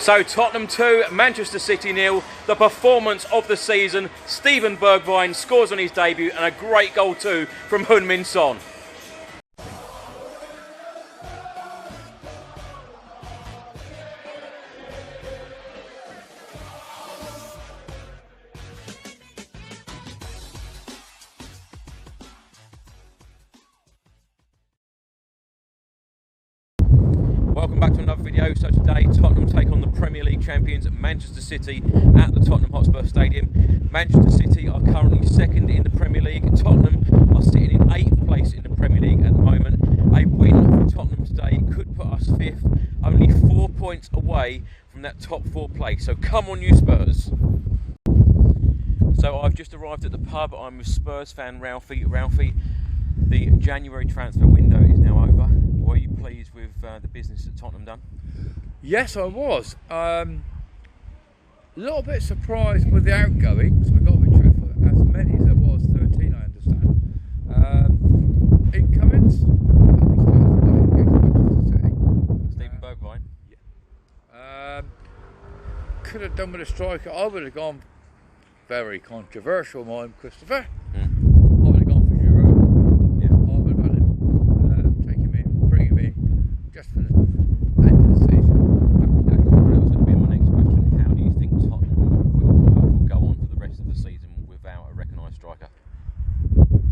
So Tottenham 2, Manchester City 0. The performance of the season. Steven Bergwijn scores on his debut and a great goal too from Heung-min Son. Welcome back to another video. So today Tottenham take on the Premier League champions Manchester City at the Tottenham Hotspur Stadium. Manchester City are currently second in the Premier League. Tottenham are sitting in 8th place in the Premier League at the moment. A win for Tottenham today could put us 5th, only 4 points away from that top 4 place. So come on you Spurs. So I've just arrived at the pub. I'm with Spurs fan Ralphie. Ralphie, the January transfer window is now over. Were you pleased with the business that Tottenham done? Yes, I was. A little bit surprised with the outgoings. I got to be truthful, as many as there was, 13 I understand. Incomings, Steven Bergwijn. Yeah. Could have done with a striker. I would have gone very controversial, mine, Christopher. I would have gone for Giroud. Yeah. I would have had him, take him in, bring him in, just for the end of the season. That was going to be my next question. How do you think Tottenham will go on for the rest of the season without a recognised striker?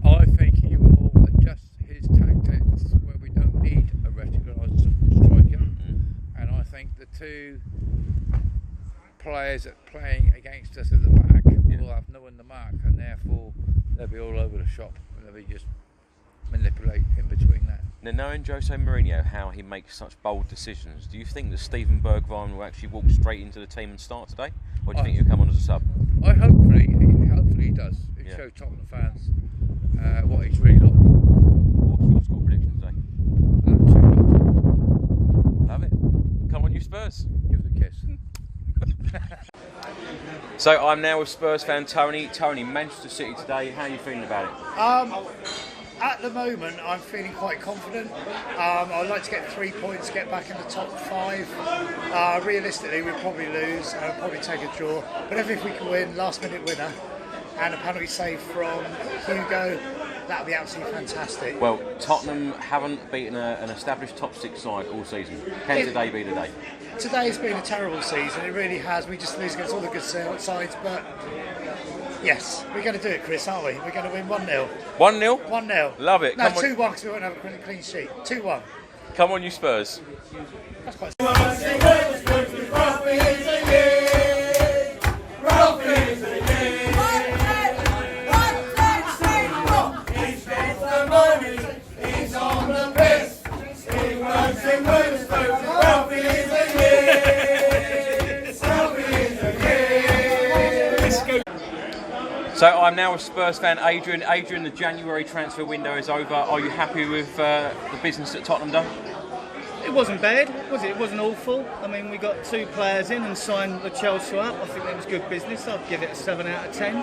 I think he will adjust his tactics where we don't need a recognised striker, and I think the two players that are playing against us at the back will have no one to mark, and therefore they'll be all over the shop and they'll be just manipulate in between that. Now, knowing Jose Mourinho, how he makes such bold decisions, do you think that Steven Bergwijn will actually walk straight into the team and start today, or do you think he'll come on as a sub? Hopefully he does. It shows Tottenham fans what he's really like. What's your score prediction today? 2-0. Love it. Come on, you Spurs. Give us a kiss. So I'm now with Spurs fan Tony. Tony, Manchester City today. How are you feeling about it? At the moment, I'm feeling quite confident. I'd like to get 3 points, get back in the top 5. Realistically, we'll probably lose, probably take a draw. But if we can win, last-minute winner, and a penalty save from Hugo, that would be absolutely fantastic. Well, Tottenham haven't beaten an established top 6 side all season. Can today be the day? Today's been a terrible season, it really has. We just lose against all the good sides, but yes, we're going to do it, Chris, aren't we? We're going to win 1-0. 1-0? 1-0. Love it. No, 2-1 because we won't have a clean sheet. 2-1. Come on, you Spurs. That's quite So I'm now with Spurs fan Adrian. Adrian, the January transfer window is over. Are you happy with the business that Tottenham done? It wasn't bad, was it? It wasn't awful. I mean, we got 2 players in and signed the Chelsea up. I think that was good business. I'd give it a 7 out of 10.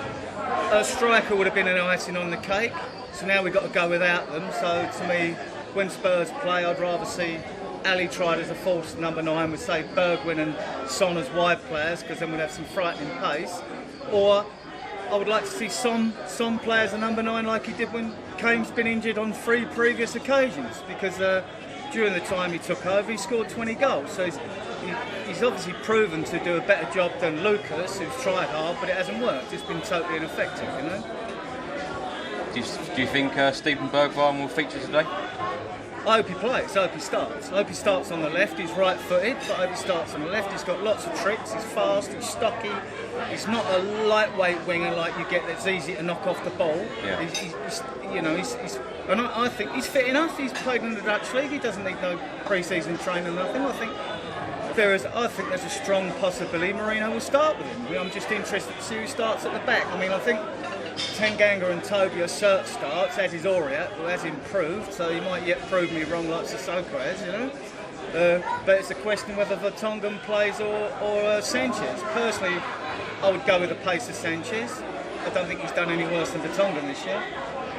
A striker would have been an icing on the cake. So now we've got to go without them. So to me, when Spurs play, I'd rather see Ali tried as a false number 9 with, say, Bergwijn and Son as wide players, because then we'd have some frightening pace. Or I would like to see Son play as a number 9 like he did when Kane's been injured on 3 previous occasions, because during the time he took over he scored 20 goals, so he's obviously proven to do a better job than Lucas, who's tried hard but it hasn't worked. It's been totally ineffective, you know. Do you think Steven Bergwijn will feature today? I hope he plays, I hope he starts. I hope he starts on the left. He's right-footed, but I hope he starts on the left. He's got lots of tricks, he's fast, he's stocky. He's not a lightweight winger like you get that's easy to knock off the ball. Yeah. And I think he's fit enough. He's played in the Dutch league. He doesn't need no pre-season training or nothing. I think there's a strong possibility Mourinho will start with him. I'm just interested to see who starts at the back. I mean, I think Tanganga and Toby are cert starts, as is Auriat, who has improved, so he might yet prove me wrong like Sissoko has, you know. But it's a question whether Vertonghen plays or Sanchez. Personally, I would go with the pace of Sanchez. I don't think he's done any worse than Vertonghen this year.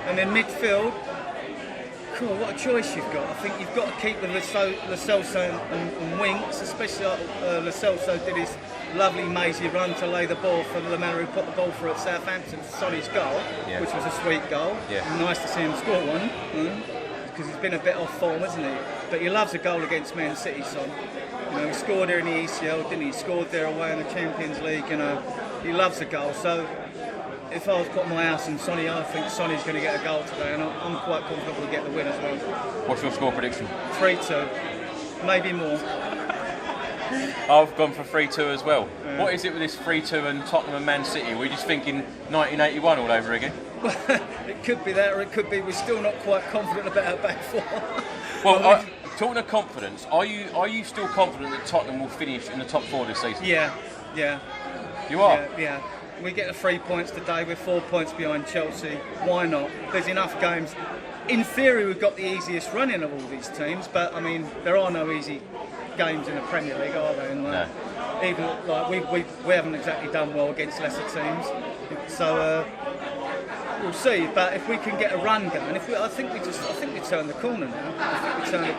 And then midfield, Cool, what a choice you've got. I think you've got to keep with Lo Celso and Winks, especially like Lo Celso did his lovely mazy run to lay the ball for the man who put the ball through at Southampton, Sonny's goal, which was a sweet goal. Nice to see him score one, because he's been a bit off form, hasn't he? But he loves a goal against Man City, Son. You know, he scored there in the ECL, didn't he? He scored there away in the Champions League, you know. He loves a goal, so if I was putting my house on Sonny, I think Sonny's going to get a goal today, and I'm quite confident we'll get the win as well. What's your score prediction? 3-2, maybe more. I've gone for 3-2 as well. What is it with this 3-2 and Tottenham and Man City? We're just thinking 1981 all over again? It could be that, or it could be we're still not quite confident about our back four. Well, talking of confidence, are you still confident that Tottenham will finish in the top 4 this season? Yeah. You are? Yeah. We get the 3 points today, we're 4 points behind Chelsea. Why not? There's enough games. In theory, we've got the easiest running of all these teams, but I mean, there are no easy games in the Premier League, are there? And, no. Even like we haven't exactly done well against lesser teams, so we'll see. But if we can get a run going, I think we turn the corner now. I think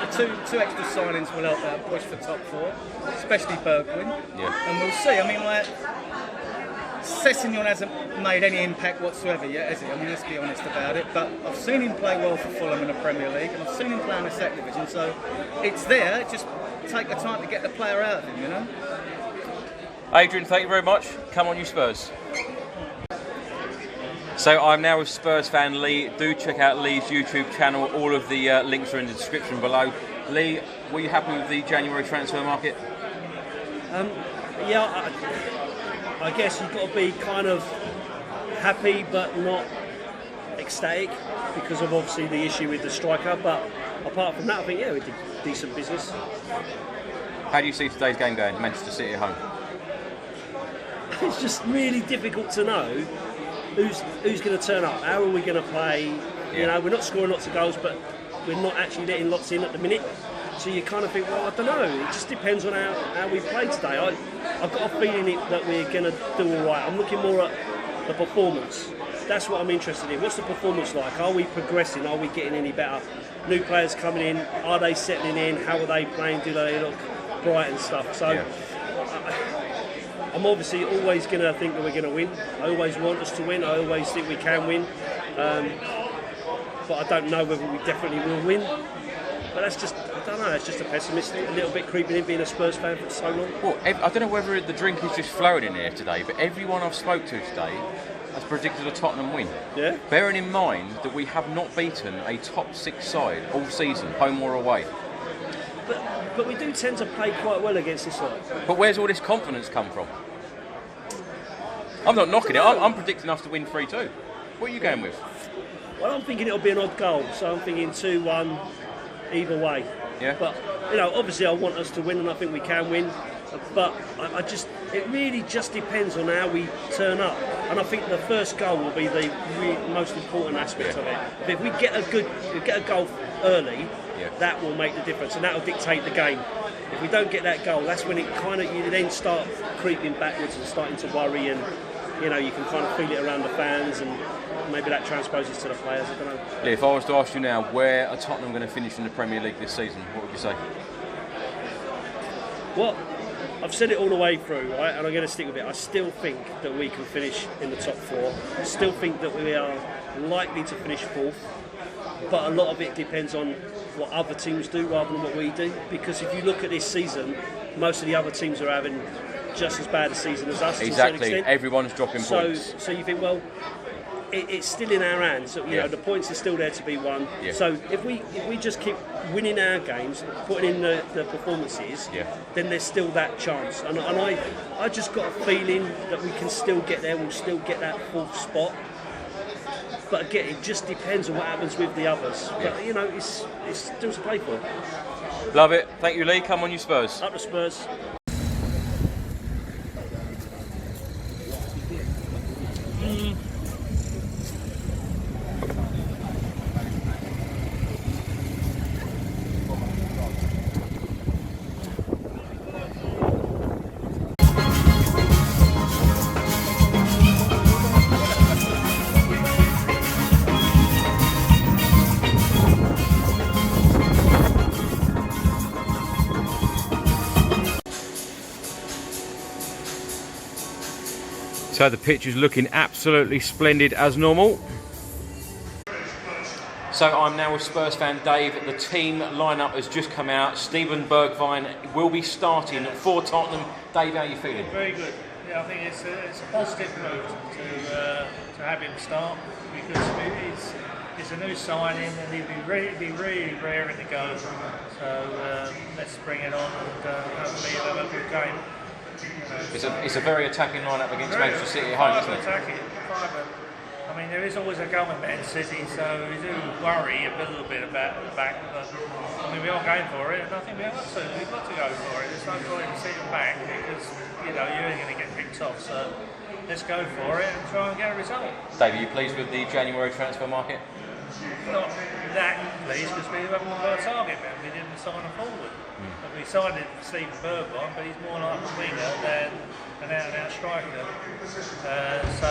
the two extra signings will help out push for top 4, especially Bergwijn. Yeah. And we'll see. I mean, like, Sessegnon hasn't made any impact whatsoever yet, has he? I mean, let's be honest about it. But I've seen him play well for Fulham in the Premier League, and I've seen him play in the second division. So it's there. Just take the time to get the player out of him, you know. Adrian, thank you very much. Come on, you Spurs. So I'm now with Spurs fan Lee. Do check out Lee's YouTube channel. All of the links are in the description below. Lee, were you happy with the January transfer market? Yeah, I guess you've got to be kind of happy but not ecstatic because of obviously the issue with the striker. But apart from that, I think, yeah, we did decent business. How do you see today's game going, Manchester City at home? It's just really difficult to know who's going to turn up. How are we going to play? Yeah. You know, we're not scoring lots of goals, but we're not actually letting lots in at the minute. So you kind of think, well, I don't know. It just depends on how we play today. I've got a feeling that we're going to do all right. I'm looking more at the performance. That's what I'm interested in. What's the performance like? Are we progressing? Are we getting any better? New players coming in. Are they settling in? How are they playing? Do they look bright and stuff? So I'm obviously always going to think that we're going to win. I always want us to win. I always think we can win. But I don't know whether we definitely will win. But that's just, I don't know, it's just a pessimistic, a little bit creeping in being a Spurs fan for so long. Well, I don't know whether the drink is just flowing in here today, but everyone I've spoke to today has predicted a Tottenham win. Yeah. Bearing in mind that we have not beaten a top 6 side all season, home or away. But we do tend to play quite well against this side. But where's all this confidence come from? I'm not knocking it, I'm predicting us to win 3-2. What are you going with? Well, I'm thinking it'll be an odd goal, so I'm thinking 2-1 either way. Yeah. But, you know, obviously I want us to win and I think we can win. But it really just depends on how we turn up. And I think the first goal will be the most important aspect of it. If we get a goal early, that will make the difference and that will dictate the game. If we don't get that goal, that's when you then start creeping backwards and starting to worry, and you know, you can kind of feel it around the fans, and maybe that transposes to the players. I don't know. Yeah, if I was to ask you now, where are Tottenham going to finish in the Premier League this season, what would you say? Well, I've said it all the way through, right, and I'm going to stick with it. I still think that we can finish in the top 4. I still think that we are likely to finish 4th, but a lot of it depends on what other teams do rather than what we do. Because if you look at this season, most of the other teams are having just as bad a season as us. Exactly, to a certain extent. Everyone's dropping points. So you think, well, it's still in our hands. You know, the points are still there to be won. Yeah. So if we just keep winning our games, putting in the performances, then there's still that chance. And I just got a feeling that we can still get there. We'll still get that 4th spot. But again, it just depends on what happens with the others. But you know, it's still to play for. Love it. Thank you, Lee. Come on, you Spurs. Up the Spurs. So the pitch is looking absolutely splendid as normal. So I'm now with Spurs fan Dave. The team lineup has just come out. Steven Bergwijn will be starting for Tottenham. Dave, how are you feeling? Very good. Yeah, I think it's a positive move to have him start, because it's a new signing and he'd be really raring to go. So let's bring it on and hopefully he'll have a good game. It's a very attacking lineup against Manchester City at home, isn't it? Attacking. I mean, there is always a goal in Man City, so we do worry a little bit about the back. But I mean, we are going for it, and I think we have to. We've got to go for it. There's no point in sitting back, because you know you're going to get picked off. So let's go for it and try and get a result. Dave, are you pleased with the January transfer market? Not that pleased, because we haven't got a target man. We didn't sign a forward. But we signed Steven Bergwijn, but he's more like a winger than an out-and-out striker. So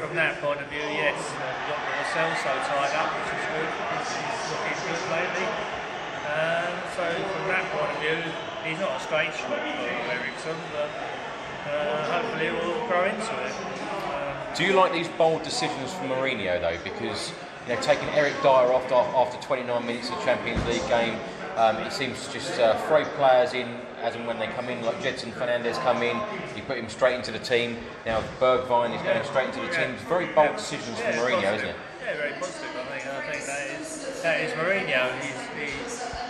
from that point of view, yes, we've got ourselves so tied up, which is good. He's looking good lately. So from that point of view, he's not a straight shot for Ericsson, but hopefully we'll grow into it. Do you like these bold decisions from Mourinho though? Because taking Eric Dyer off after 29 minutes of the Champions League game, it seems to just throw players in as and when they come in, like Jedson Fernandez come in, you put him straight into the team. Now Bergwijn is going straight into the team. It's very bold decisions from Mourinho, isn't it? Yeah, very positive. I think that is Mourinho. He's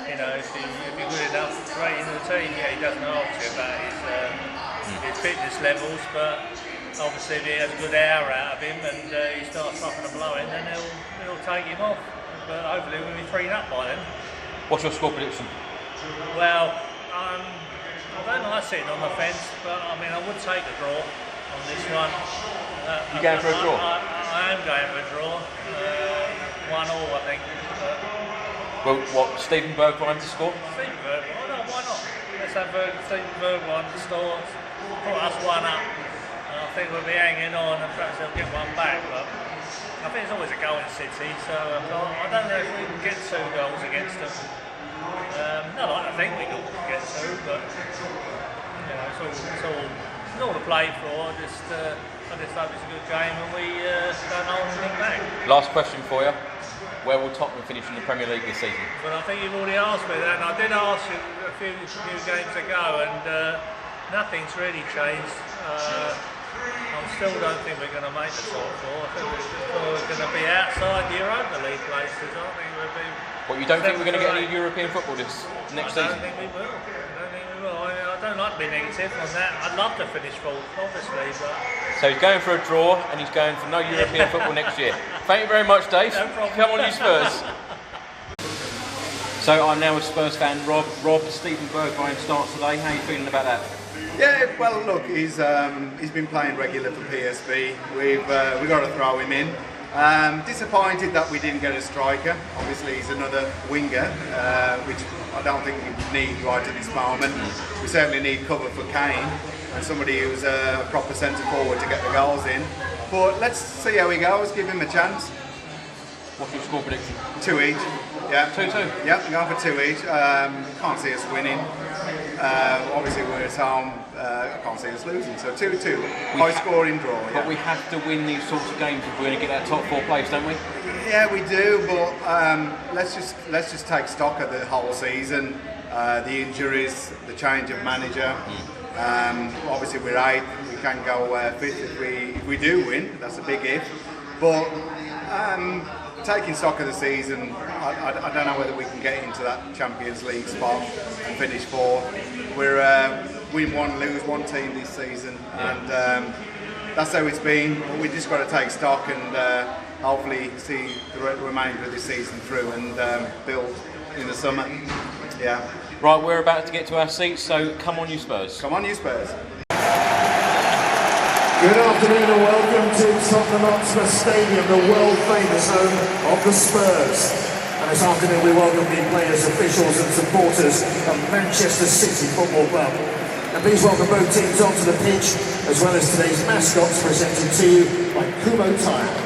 if you're good enough straight into the team, he doesn't ask you about his fitness levels, but obviously if he has a good hour out of him and he starts sucking and blowing, then he'll take him off. But hopefully we'll be 3-0 by then. What's your score prediction? Well, I don't like sitting on the fence, but I mean I would take a draw on this one. You going for a draw? I am going for a draw. 1-1, I think. Well, what, Steven Bergwijn to score? Steven Bergwijn, no, why not? Let's have Steven Bergwijn to score, put us 1 up. I think we'll be hanging on and perhaps they'll get one back, but I think it's always a goal in City, so I don't know if we can get 2 goals against them. Not like I think we can get 2, but it's all to play for. I just hope it's a good game and we don't hold anything back. Last question for you. Where will Tottenham finish in the Premier League this season? Well, I think you've already asked me that, and I did ask you a few games ago, and nothing's really changed. I still don't think we're going to make the top 4. I think we're going to be outside the Europa League places. I think we'll be. What, you don't think we're going to get any European football this next season? I don't think we will. I don't like to be negative on that. I'd love to finish 4th, obviously, but. So he's going for a draw and he's going for no European football next year. Thank you very much, Dave. No problem. Come on, you Spurs. So I'm now with Spurs fan Rob. Rob, Steven Bergwijn starts today. How are you feeling about that? Yeah, well, look, he's been playing regular for PSV. We've got to throw him in. Disappointed that we didn't get a striker. Obviously, he's another winger, which I don't think we need right at this moment. We certainly need cover for Kane and somebody who's a proper centre forward to get the goals in. But let's see how he goes. Give him a chance. What's your score prediction? 2 each. Yeah. 2-2. Yeah, I'm going for 2 each. Can't see us winning. Obviously, we're at home. I can't see us losing. So 2-2. High scoring draw. But we have to win these sorts of games if we're going to get that top 4 place, don't we? Yeah, we do. But let's just take stock of the whole season. The injuries, the change of manager. Obviously, we're 8th. We can go 5th if we do win. That's a big if. But taking stock of the season, I don't know whether we can get into that Champions League spot and finish 4th. We're win 1, lose 1 team this season, and that's how it's been. We just got to take stock and hopefully see the remainder of the season through and build in the summer. Yeah. Right, we're about to get to our seats, so come on, you Spurs. Come on, you Spurs. Good afternoon and welcome to Tottenham Hotspur Stadium, the world famous home of the Spurs. And this afternoon we welcome the players, officials and supporters of Manchester City Football Club. And please welcome both teams onto the pitch, as well as today's mascots presented to you by Kumo Tire.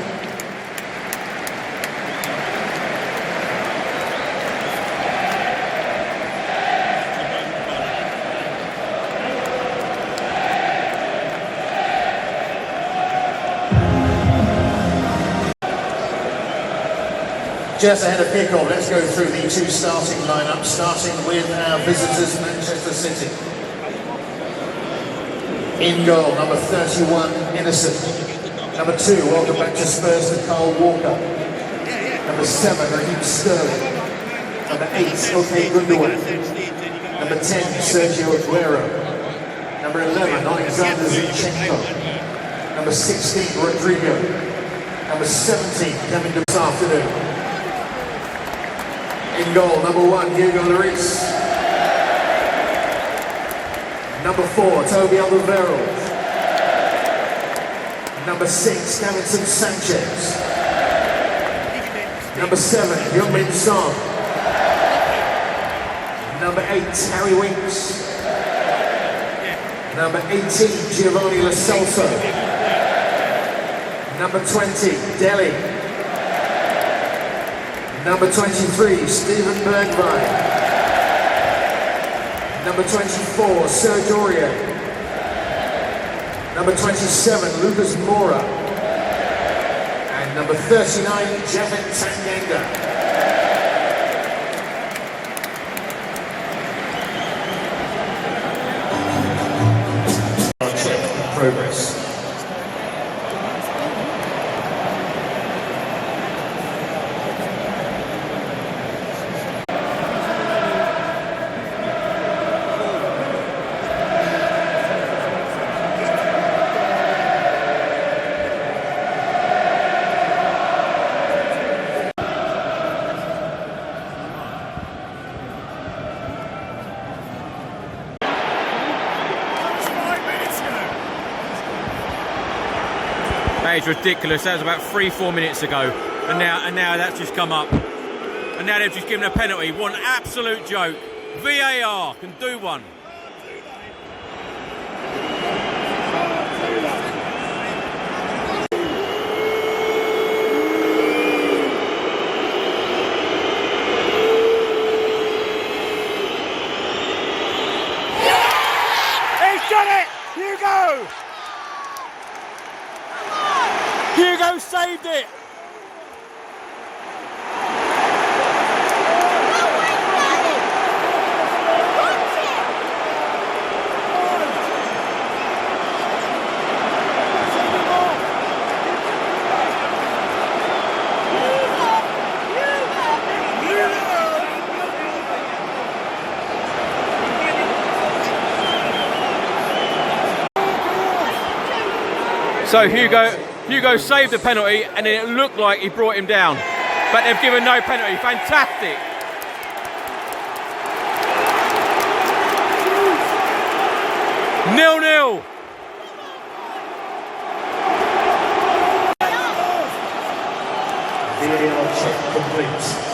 Just ahead of kickoff, let's go through the two starting lineups, starting with our visitors, Manchester City. In goal, number 31, Innocent. Number 2, welcome back to Spurs, to Carl Walker. Number 7, Raheem Sterling. Number 8, OK Gundogan. Number 10, Sergio Aguero. Number 11, Alexander Zinchenko. Number 16, Rodrigo. Number 17, coming this afternoon. In goal, number 1, Hugo Lloris. Number 4, Toby Alderweireld. Number 6, Davinson Sanchez. Number 7, Heung-min Son. Number 8, Harry Winks. Number 18, Giovanni Lo Celso. Number 20, Dele. Number 23, Steven Bergwijn. Number 24, Serge Aurier. Number 27, Lucas Moura. And number 39, Japhet Tanganga. Check in progress. That is ridiculous. That was about 3-4 minutes ago, and now that's just come up, and now they've just given a penalty. What an absolute joke! VAR can do one. He's done it! Hugo! Hugo saved it! So Hugo saved the penalty, and then it looked like he brought him down, but they've given no penalty. Fantastic. Nil-nil. VAR check complete.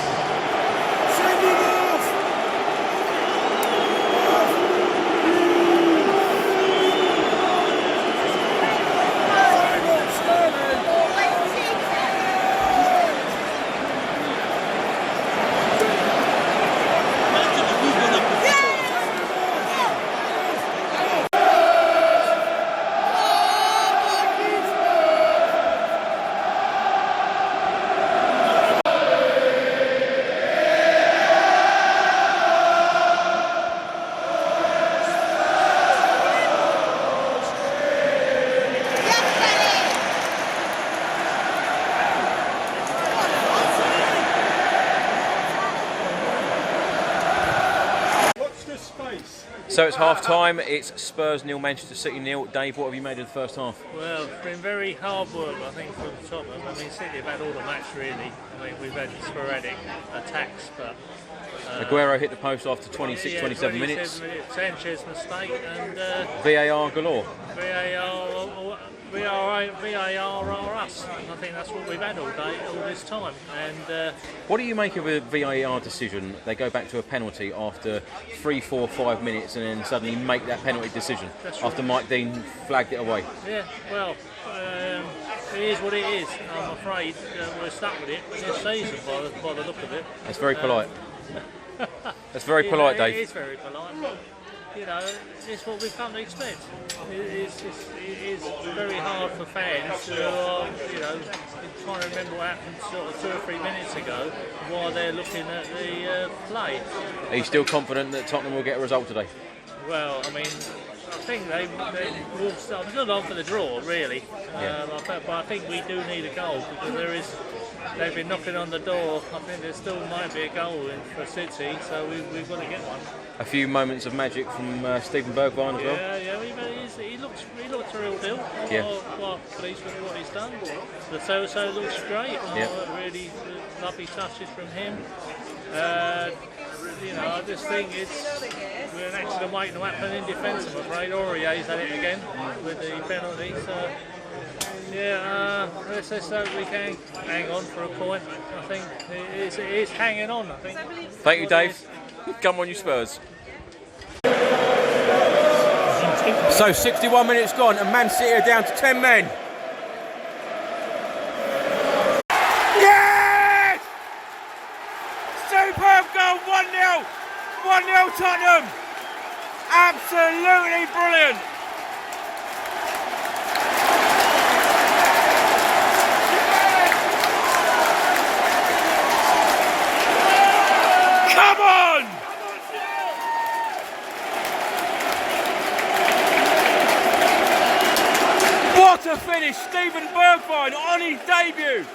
So it's half time, it's Spurs 0, Manchester City 0. Dave, what have you made of the first half? Well, it's been very hard work, I think, for the Tottenham. I mean, City have had all the match, really. I mean, we've had sporadic attacks, but... Aguero hit the post after 27 minutes. Sanchez mistake, and... VAR galore. VAR are us. I think that's what we've had all this time. And what do you make of a VAR decision? They go back to a penalty after 3, 4, 5 minutes, and then suddenly make that penalty decision after Mike Dean flagged it away. Yeah, well, it is what it is. I'm afraid we're stuck with it this season by the look of it. That's very polite. That's very polite, Dave. It is very polite. you know, it's what we've come to expect. It is very hard for fans who are, you know, trying to remember what happened sort of 2 or 3 minutes ago while they're looking at the play. Are you still confident that Tottenham will get a result today? Well, I mean, I think they will start. I'm still on for the draw, really. But I think we do need a goal because they've been knocking on the door. I think there still might be a goal in for City, so we've got to get one. A few moments of magic from Steven Bergwijn as well. Yeah, he looks a real deal. Well, pleased with what he's done. The so looks great. Really lovely touches from him. You know, I just think we're actually waiting to happen in defence, I'm afraid. Aurier's had it again with the penalty. So, let's hope we can hang on for a point. I think it is hanging on, I think. Thank you, Dave. Come on, you Spurs. So 61 minutes gone and Man City are down to 10 men. Yes! Superb goal, 1-0. 1-0 Tottenham. Absolutely brilliant. Come on! What a finish, Steven Bergwijn on his debut.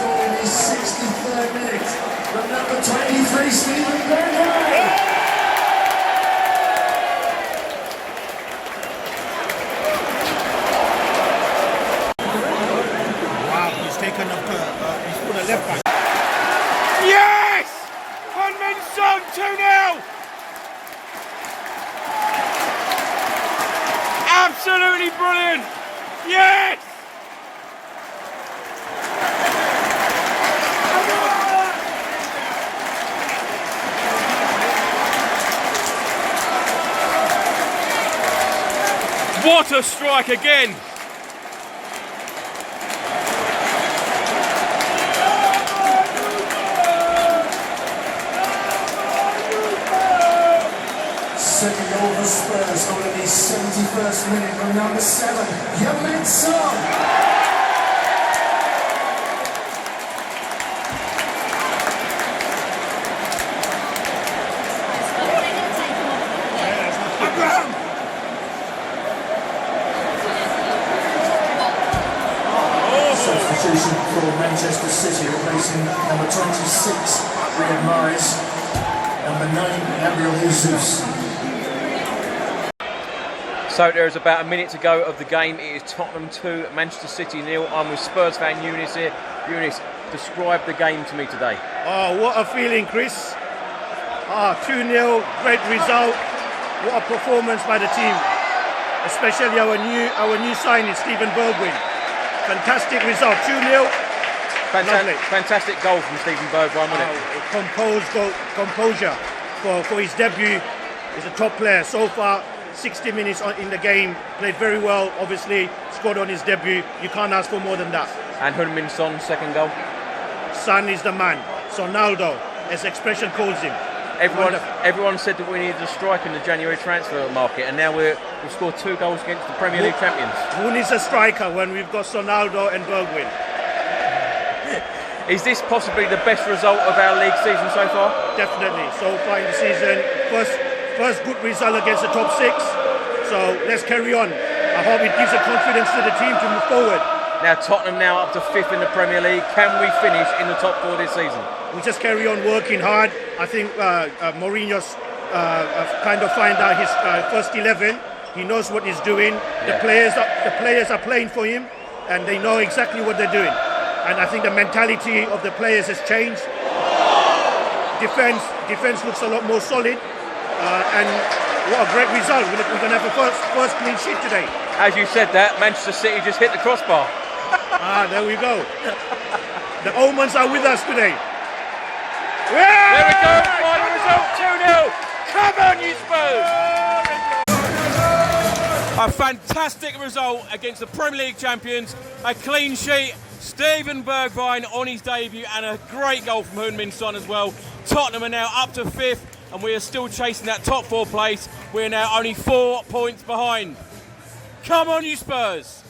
In his 63rd minute, the number 23, Steven Bergwijn. He's put a left back. Yes! Hunmin Son 2-0! Absolutely brilliant! Yes! What a strike again! Second goal for Spurs, goal in the 71st minute from number 7, Cowlin. Substitution for Manchester City, replacing number 26, Riyad Mahrez, number 9, Gabriel Jesus. So there is about a minute to go of the game. It is Tottenham 2, Manchester City 0. I'm with Spurs fan Eunice here. Eunice, describe the game to me today. Oh, what a feeling, Chris. 2-0, great result. What a performance by the team. Especially our new signing, Steven Bergwijn. Fantastic result, 2-0. Fantastic goal from Steven Bergwijn, wasn't it? Composure for his debut. He's a top player so far. 60 minutes in the game, played very well, obviously, scored on his debut. You can't ask for more than that. And Hunmin Son's second goal? Son is the man. Sonaldo, as expression calls him. Everyone said that we needed a striker in the January transfer market, and now we've scored 2 goals against the Premier League champions. Who needs a striker when we've got Sonaldo and Bergwijn? Is this possibly the best result of our league season so far? Definitely. So far in the season, first good result against the top 6. So let's carry on. I hope it gives a confidence to the team to move forward. Now Tottenham now up to 5th in the Premier League. Can we finish in the top 4 this season? We just carry on working hard. I think Mourinho's kind of find out his first 11. He knows what he's doing. The players are playing for him, and they know exactly what they're doing. And I think the mentality of the players has changed. Defense looks a lot more solid. And what a great result. We're going to have a first clean sheet today. As you said that, Manchester City just hit the crossbar. There we go. The omens are with us today. Yeah! There we go, final result, 2-0. Come on, you Spurs! A fantastic result against the Premier League champions, a clean sheet, Steven Bergwijn on his debut and a great goal from Heung-min Son as well. Tottenham are now up to 5th and we are still chasing that top 4 place. We're now only 4 points behind. Come on you Spurs!